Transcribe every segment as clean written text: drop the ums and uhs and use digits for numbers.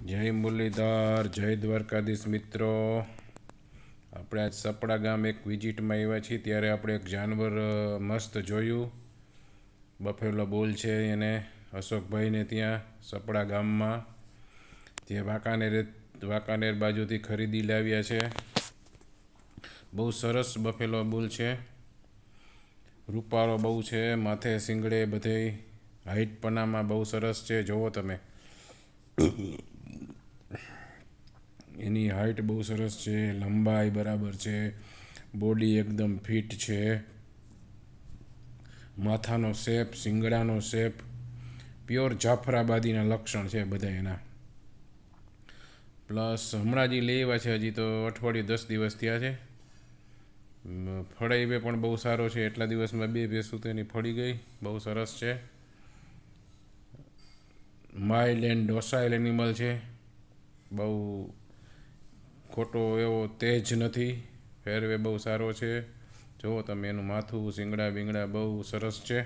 જય મુરલીધર, જય દ્વારકાધીશ મિત્રો। આપણે આજ સપડા ગામ એક વિઝિટમાં આવ્યા છીએ, ત્યારે આપણે એક જાનવર મસ્ત જોયું। બફેલો બુલ છે એને અશોકભાઈને ત્યાં સપડા ગામમાં, જે વાંકાનેર બાજુથી ખરીદી લાવ્યા છે। બહુ સરસ બફેલો બુલ છે, રૂપાળો બહુ છે, માથે શિંગડે બધે હાઈટ પનામાં બહુ સરસ છે। જોવો તમે, એની હાઈટ બહુ સરસ છે, લંબાઈ બરાબર છે, બોડી એકદમ ફિટ છે, માથાનો શેપ, શિંગડાનો શેપ, પ્યોર જાફરાબાદીના લક્ષણ છે બધા એના। પ્લસ હમણાં જ લેવા છે, હજી તો અઠવાડિયું 10 દિવસ થયા છે। ફળાઈ પણ બહુ સારો છે, એટલા દિવસમાં 2 ભેંસું તો એની ફળી ગઈ, બહુ સરસ છે। માઇલ્ડ એન્ડ ડોસાઇલ એનિમલ છે, બહુ ખોટો એવો તેજ નથી, ફેરવે બહુ સારો છે। જુઓ તમે, એનું માથું, શિંગડા બીંગડા બહુ સરસ છે।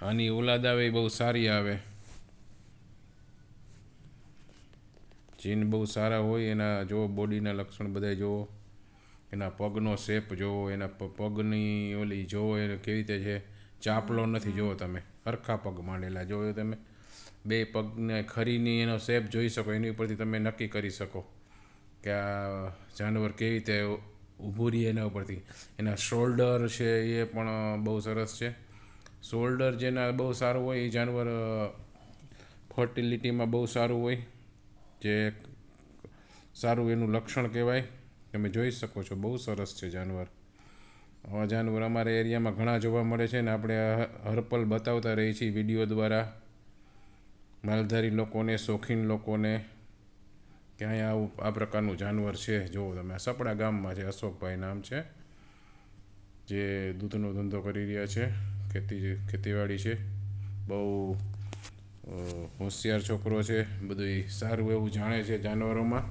આની ઓલાદ આવે એ બહુ સારી આવે, જીન બહુ સારા હોય એના। જુઓ બોડીના લક્ષણ બધા જુઓ, એના પગનો શેપ જુઓ, એના પગની ઓલી જુઓ એને કેવી રીતે છે, ચાપલો નથી। જુઓ તમે, હરખા પગ માંડેલા જોયો તમે, 2 પગને ખરીની એનો શેપ જોઈ શકો, એની ઉપરથી તમે નક્કી કરી શકો કે આ જાનવર કેવી રીતે ઊભું રહે એના ઉપરથી। એના શોલ્ડર છે એ પણ બહુ સરસ છે, શોલ્ડર જેના બહુ સારું હોય એ જાનવર ફર્ટિલિટીમાં બહુ સારું હોય, જે સારું એનું લક્ષણ કહેવાય। તમે જોઈ શકો છો, બહુ સરસ છે જાનવર। આવા જાનવર અમારા એરિયામાં ઘણા જોવા મળે છે ને આપણે હરપલ બતાવતા રહીએ છીએ વિડીયો દ્વારા માલધારી લોકોને, શોખીન લોકોને, કે અહીંયા આવું આ પ્રકારનું જાનવર છે। જુઓ તમે, આ સપડા ગામમાં છે, અશોકભાઈ નામ છે, જે દૂધનો ધંધો કરી રહ્યા છે, ખેતીવાડી છે। બહુ હોશિયાર છોકરો છે, બધું સારું એવું જાણે છે જાનવરોમાં।